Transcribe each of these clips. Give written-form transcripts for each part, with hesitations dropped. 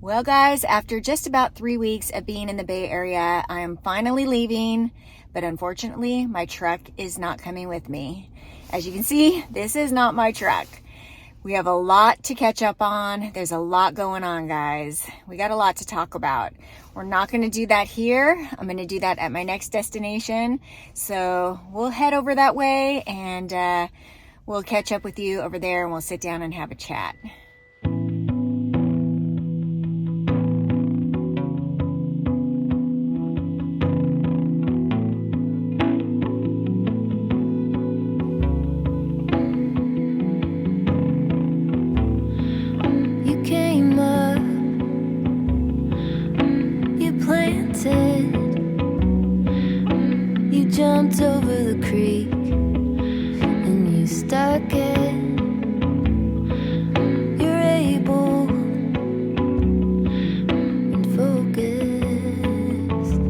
Well, guys, after just about 3 weeks of being in the Bay Area, I am finally leaving, but unfortunately, my truck is not coming with me. As you can see, this is not my truck. We have a lot to catch up on. There's a lot going on, guys. We got a lot to talk about. We're not going to do that here. I'm going to do that at my next destination. So we'll head over that way and we'll catch up with you over there and we'll sit down and have a chat. Jumped over the creek and you stuck it. You're able and focused.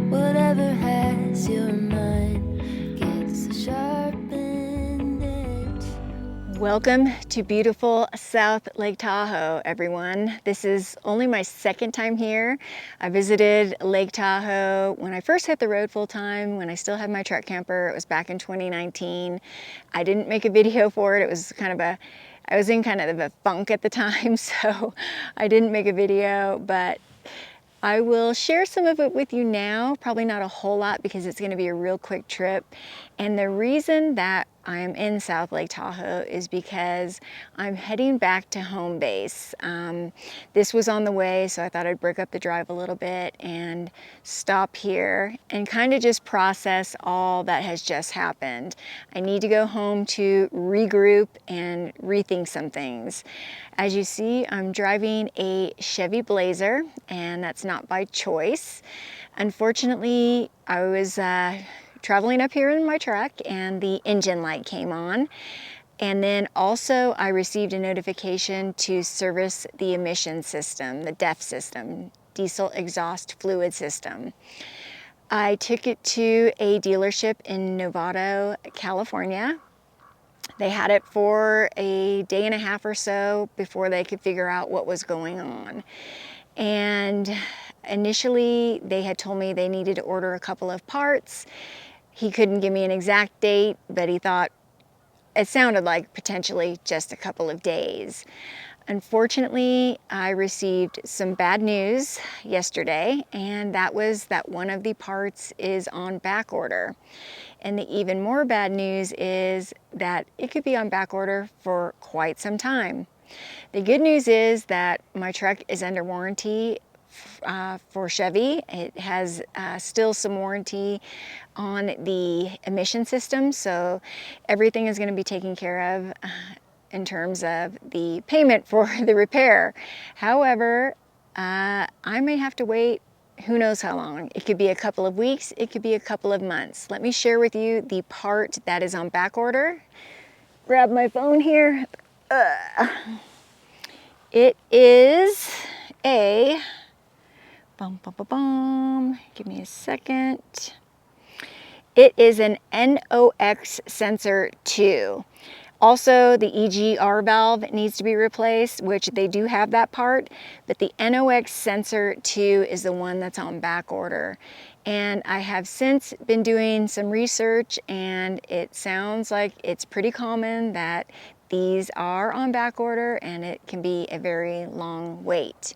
Whatever has your mind gets a sharpened edge. Welcome to beautiful South Lake Tahoe, everyone. This is only my second time here. I visited Lake Tahoe when I first hit the road full time, when I still had my truck camper. It was back in 2019. I didn't make a video for it. It was I was in kind of a funk at the time, so I didn't make a video, but I will share some of it with you now, probably not a whole lot because it's going to be a real quick trip. And the reason that I'm in South Lake Tahoe is because I'm heading back to home base. This was on the way, so I thought I'd break up the drive a little bit and stop here and kind of just process all that has just happened. I need to go home to regroup and rethink some things. As you see, I'm driving a Chevy Blazer, and that's not by choice. Unfortunately, I was traveling up here in my truck and the engine light came on. And then also I received a notification to service the emission system, the DEF system, diesel exhaust fluid system. I took it to a dealership in Novato, California. They had it for a day and a half or so before they could figure out what was going on. And initially they had told me they needed to order a couple of parts. He couldn't give me an exact date, but he thought it sounded like potentially just a couple of days. Unfortunately, I received some bad news yesterday, and that was that one of the parts is on back order. And the even more bad news is that it could be on back order for quite some time. The good news is that my truck is under warranty for Chevy. It has still some warranty on the emission system, so everything is going to be taken care of in terms of the payment for the repair. However, I may have to wait who knows how long. It could be a couple of weeks, it could be a couple of months. Let me share with you the part that is on back order. Grab my phone here. It is a give me a second. It is an NOx sensor 2. Also, the EGR valve needs to be replaced, which they do have that part, but the NOx sensor 2 is the one that's on back order. And I have since been doing some research, and it sounds like it's pretty common that these are on back order, and it can be a very long wait.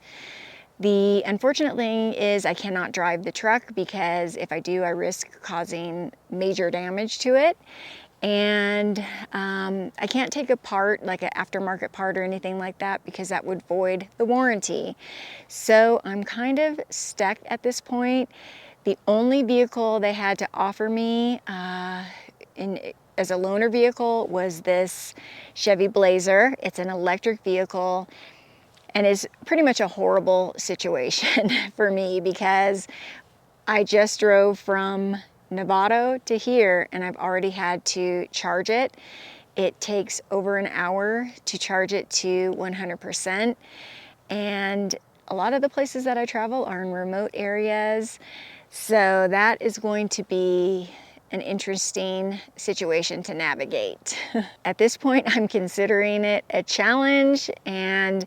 The unfortunate thing is I cannot drive the truck because if I do, I risk causing major damage to it. And I can't take a part, like an aftermarket part or anything like that, because that would void the warranty. So I'm kind of stuck at this point. The only vehicle they had to offer me as a loaner vehicle was this Chevy Blazer. It's an electric vehicle. And it's pretty much a horrible situation for me because I just drove from Novato to here and I've already had to charge it. It takes over an hour to charge it to 100%. And a lot of the places that I travel are in remote areas. So that is going to be an interesting situation to navigate. At this point, I'm considering it a challenge, and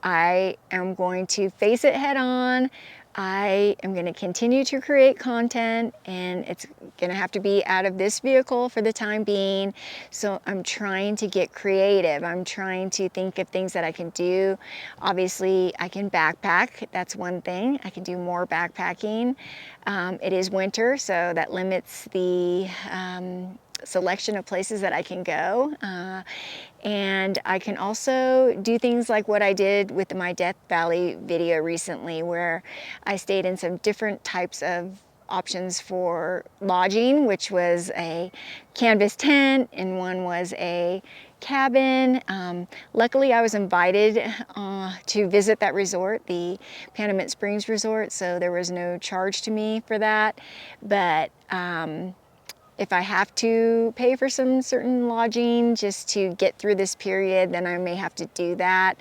I am going to face it head on. I am going to continue to create content, and it's going to have to be out of this vehicle for the time being. So I'm trying to get creative. I'm trying to think of things that I can do. Obviously, I can backpack. That's one thing. I can do more backpacking. It is winter, so that limits the selection of places that I can go. And I can also do things like what I did with my Death Valley video recently, where I stayed in some different types of options for lodging, which was a canvas tent and one was a cabin. Luckily, I was invited to visit that resort, the Panamint Springs Resort, so there was no charge to me for that. But if I have to pay for some certain lodging just to get through this period, then I may have to do that.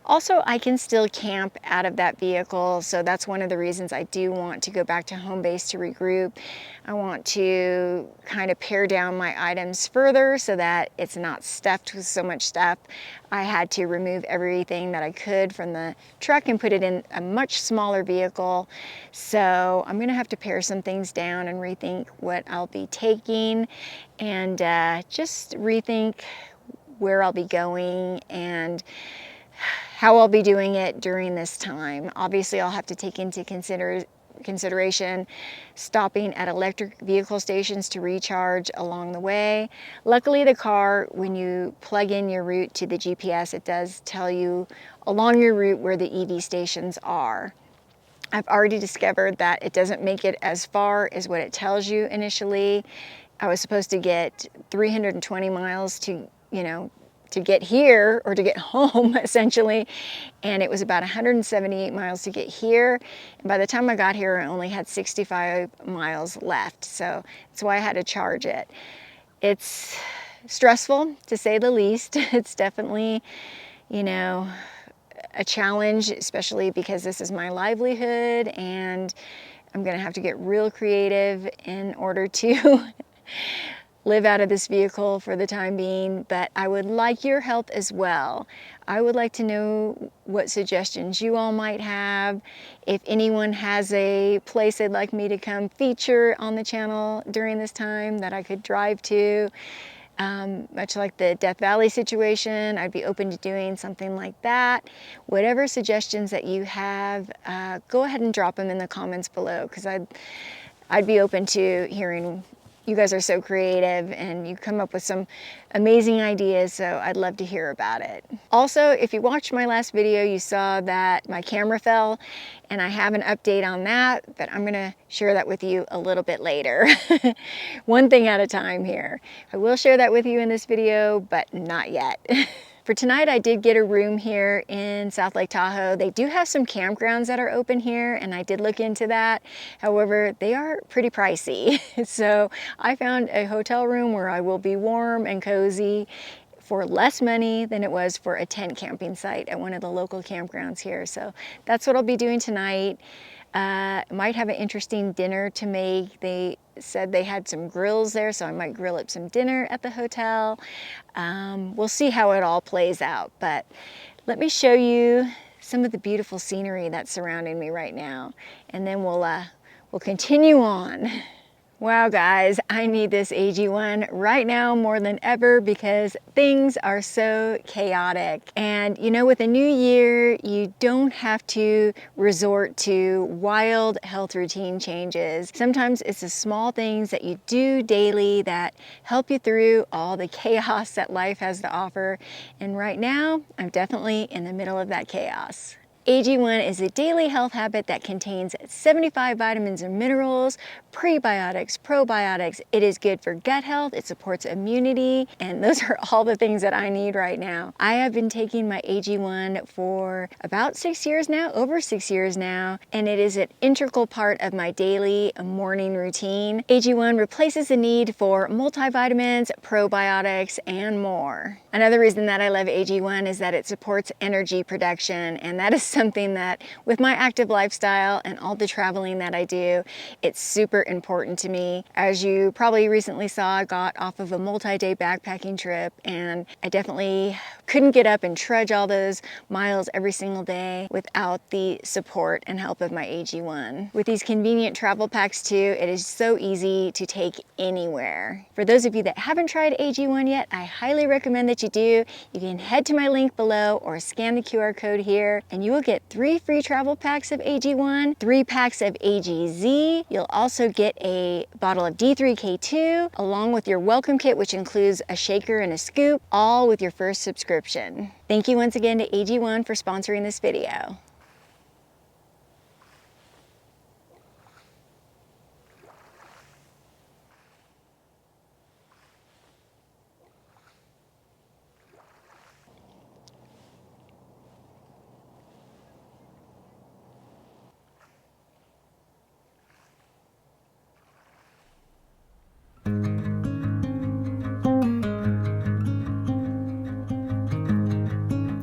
Also, I can still camp out of that vehicle, so that's one of the reasons I do want to go back to home base to regroup. I want to kind of pare down my items further so that it's not stuffed with so much stuff. I had to remove everything that I could from the truck and put it in a much smaller vehicle. So I'm gonna have to pare some things down and rethink what I'll be taking, and just rethink where I'll be going and how I'll be doing it during this time. Obviously, I'll have to take into consideration stopping at electric vehicle stations to recharge along the way. Luckily, the car, when you plug in your route to the GPS, it does tell you along your route where the EV stations are. I've already discovered that it doesn't make it as far as what it tells you initially. I was supposed to get 320 miles to get here, or to get home essentially, and it was about 178 miles to get here, and by the time I got here I only had 65 miles left, so that's why I had to charge it. It's stressful, to say the least. It's definitely, a challenge, especially because this is my livelihood, and I'm gonna have to get real creative in order to live out of this vehicle for the time being, but I would like your help as well. I would like to know what suggestions you all might have. If anyone has a place they'd like me to come feature on the channel during this time that I could drive to, much like the Death Valley situation, I'd be open to doing something like that. Whatever suggestions that you have, go ahead and drop them in the comments below, because I'd be open to hearing. You guys are so creative and you come up with some amazing ideas, so I'd love to hear about it. Also, if you watched my last video, you saw that my camera fell, and I have an update on that, but I'm gonna share that with you a little bit later. One thing at a time here. I will share that with you in this video, but not yet. For tonight, I did get a room here in South Lake Tahoe. They do have some campgrounds that are open here, and I did look into that. However, they are pretty pricey. So I found a hotel room where I will be warm and cozy for less money than it was for a tent camping site at one of the local campgrounds here. So that's what I'll be doing tonight. Might have an interesting dinner to make. They said they had some grills there, so I might grill up some dinner at the hotel. We'll see how it all plays out, but let me show you some of the beautiful scenery that's surrounding me right now, and then we'll continue on. Wow guys, I need this AG1 right now more than ever because things are so chaotic. And with a new year, you don't have to resort to wild health routine changes. Sometimes it's the small things that you do daily that help you through all the chaos that life has to offer. And right now, I'm definitely in the middle of that chaos. AG1 is a daily health habit that contains 75 vitamins and minerals, prebiotics, probiotics. It is good for gut health, it supports immunity, and those are all the things that I need right now. I have been taking my AG1 for about 6 years now, over 6 years now, and it is an integral part of my daily morning routine. AG1 replaces the need for multivitamins, probiotics, and more. Another reason that I love AG1 is that it supports energy production, and that is something that with my active lifestyle and all the traveling that I do, it's super important to me. As you probably recently saw, I got off of a multi-day backpacking trip, and I definitely couldn't get up and trudge all those miles every single day without the support and help of my AG1. With these convenient travel packs too, it is so easy to take anywhere. For those of you that haven't tried AG1 yet, I highly recommend that you do. You can head to my link below or scan the QR code here, and you will get 3 free travel packs of AG1, 3 packs of AGZ. You'll also get a bottle of D3K2 along with your welcome kit, which includes a shaker and a scoop, all with your first subscription. Thank you once again to AG1 for sponsoring this video.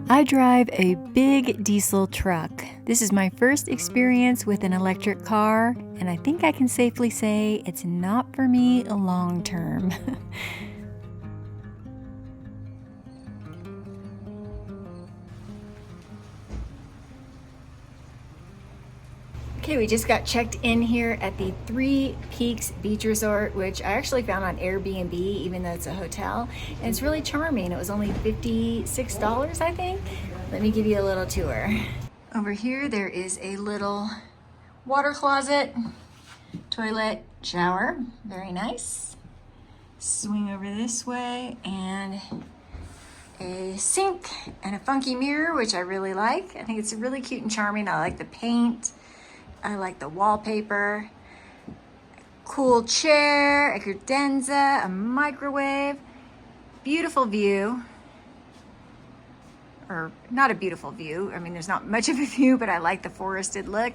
I drive a big diesel truck. This is my first experience with an electric car, and I think I can safely say it's not for me long term. Okay, we just got checked in here at the Three Peaks Beach Resort, which I actually found on Airbnb, even though it's a hotel. And it's really charming. It was only $56, I think. Let me give you a little tour. Over here, there is a little water closet, toilet, shower. Very nice. Swing over this way, and a sink and a funky mirror, which I really like. I think it's really cute and charming. I like the paint. I like the wallpaper, cool chair, a credenza, a microwave, beautiful view, or not a beautiful view. I mean, there's not much of a view, but I like the forested look.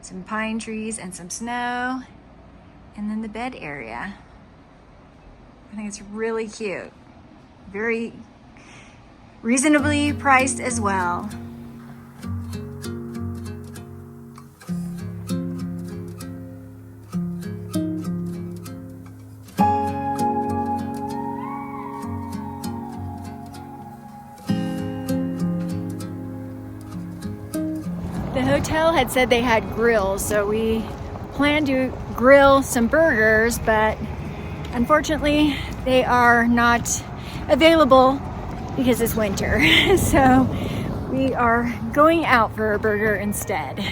Some pine trees and some snow, and then the bed area. I think it's really cute. Very reasonably priced as well. The hotel had said they had grills, so we planned to grill some burgers, but unfortunately they are not available because it's winter. So we are going out for a burger instead.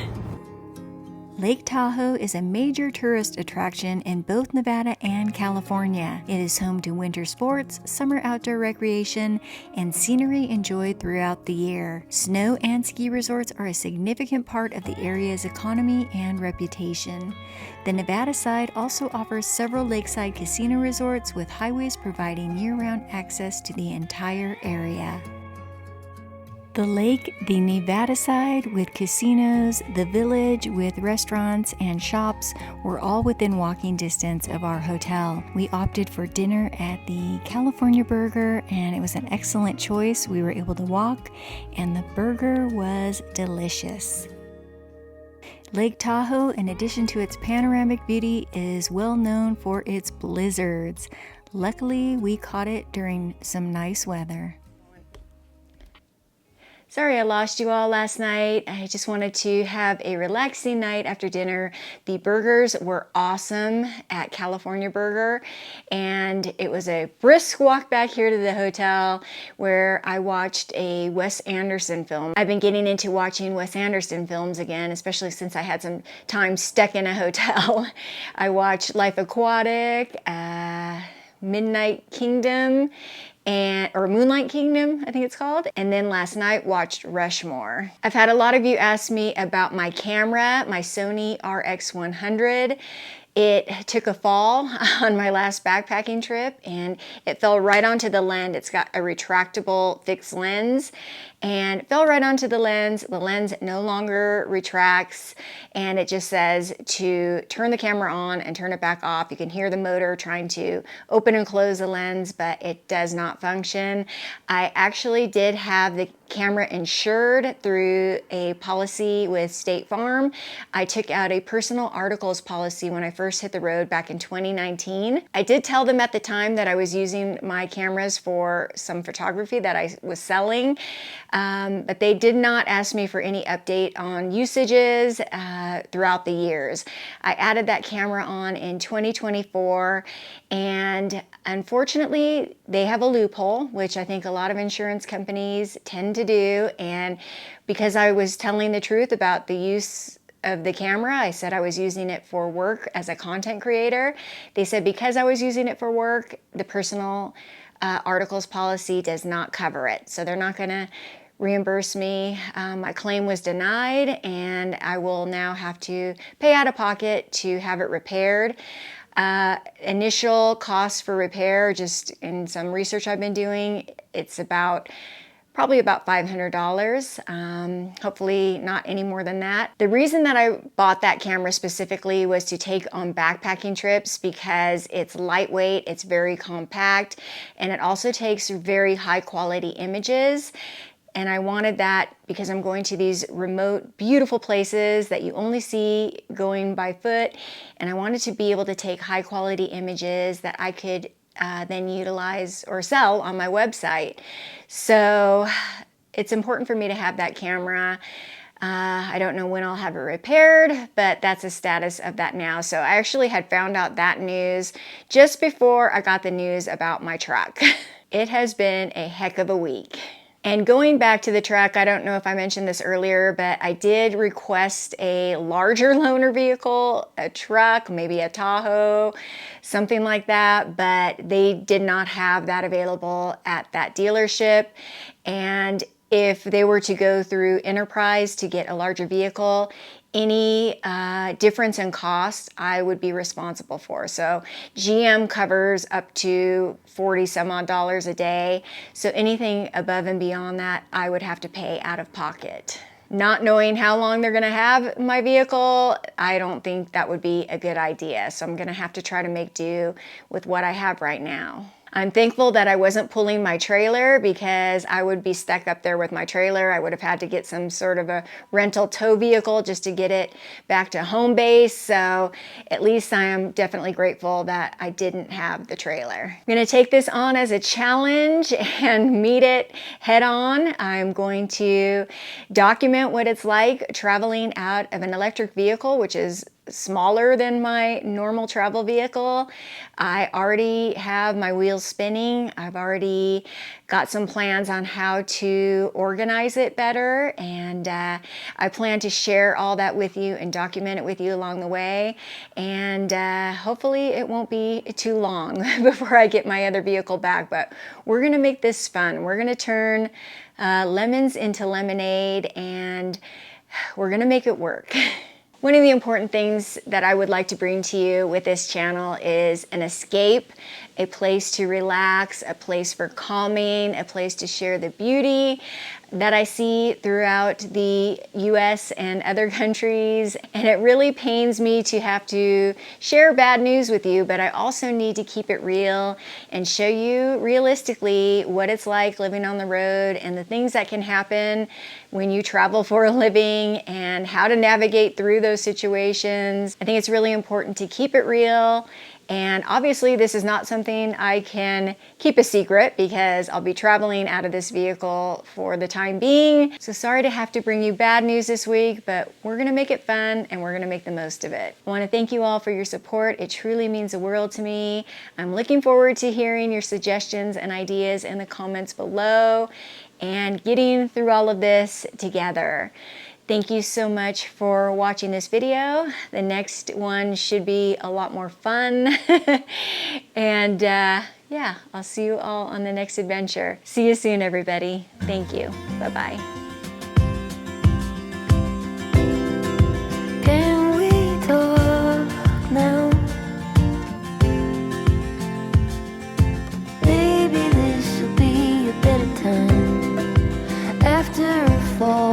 Lake Tahoe is a major tourist attraction in both Nevada and California. It is home to winter sports, summer outdoor recreation, and scenery enjoyed throughout the year. Snow and ski resorts are a significant part of the area's economy and reputation. The Nevada side also offers several lakeside casino resorts with highways providing year-round access to the entire area. The lake, the Nevada side with casinos, the village with restaurants and shops were all within walking distance of our hotel. We opted for dinner at the California Burger, and it was an excellent choice. We were able to walk, and the burger was delicious. Lake Tahoe, in addition to its panoramic beauty, is well known for its blizzards. Luckily, we caught it during some nice weather. Sorry I lost you all last night. I just wanted to have a relaxing night after dinner. The burgers were awesome at California Burger, and it was a brisk walk back here to the hotel where I watched a Wes Anderson film. I've been getting into watching Wes Anderson films again, especially since I had some time stuck in a hotel. I watched Life Aquatic, Midnight Kingdom, or Moonlight Kingdom, I think it's called. And then last night watched Rushmore. I've had a lot of you ask me about my camera, my Sony RX100. It took a fall on my last backpacking trip and it fell right onto the lens. It's got a retractable fixed lens and it fell right onto the lens. The lens no longer retracts and it just says to turn the camera on and turn it back off. You can hear the motor trying to open and close the lens, but it does not function. I actually did have the camera insured through a policy with State Farm. I took out a personal articles policy when I first hit the road back in 2019. I did tell them at the time that I was using my cameras for some photography that I was selling, but they did not ask me for any update on usages throughout the years. I added that camera on in 2024 and unfortunately they have a loophole, which I think a lot of insurance companies tend to do, and because I was telling the truth about the use of the camera, I said I was using it for work as a content creator. They said because I was using it for work, the personal articles policy does not cover it. So they're not going to reimburse me. My claim was denied and I will now have to pay out of pocket to have it repaired. Initial cost for repair, just in some research I've been doing, it's probably about $500, hopefully not any more than that. The reason that I bought that camera specifically was to take on backpacking trips because it's lightweight, it's very compact, and it also takes very high quality images. And I wanted that because I'm going to these remote, beautiful places that you only see going by foot. And I wanted to be able to take high quality images that I could then utilize or sell on my website. So it's important for me to have that camera. I don't know when I'll have it repaired, but that's the status of that now. So I actually had found out that news just before I got the news about my truck. It has been a heck of a week. And going back to the truck, I don't know if I mentioned this earlier, but I did request a larger loaner vehicle, a truck, maybe a Tahoe, something like that, but they did not have that available at that dealership. And if they were to go through Enterprise to get a larger vehicle, any difference in cost I would be responsible for. So GM covers up to $40 some odd a day. So anything above and beyond that, I would have to pay out of pocket. Not knowing how long they're gonna have my vehicle, I don't think that would be a good idea. So I'm gonna have to try to make do with what I have right now. I'm thankful that I wasn't pulling my trailer because I would be stuck up there with my trailer. I would have had to get some sort of a rental tow vehicle just to get it back to home base. So at least I am definitely grateful that I didn't have the trailer. I'm going to take this on as a challenge and meet it head on. I'm going to document what it's like traveling out of an electric vehicle, which is smaller than my normal travel vehicle. I already have my wheels spinning. I've already got some plans on how to organize it better, and I plan to share all that with you and document it with you along the way, and hopefully it won't be too long before I get my other vehicle back, but we're gonna make this fun. We're gonna turn lemons into lemonade, and we're gonna make it work. One of the important things that I would like to bring to you with this channel is an escape, a place to relax, a place for calming, a place to share the beauty that I see throughout the US and other countries. And it really pains me to have to share bad news with you, but I also need to keep it real and show you realistically what it's like living on the road and the things that can happen when you travel for a living and how to navigate through those situations. I think it's really important to keep it real. And obviously this is not something I can keep a secret because I'll be traveling out of this vehicle for the time being. So sorry to have to bring you bad news this week, but we're gonna make it fun and we're gonna make the most of it. I wanna thank you all for your support. It truly means the world to me. I'm looking forward to hearing your suggestions and ideas in the comments below and getting through all of this together. Thank you so much for watching this video. The next one should be a lot more fun. And yeah, I'll see you all on the next adventure. See you soon, everybody. Thank you. Bye-bye. Can we talk now? fall.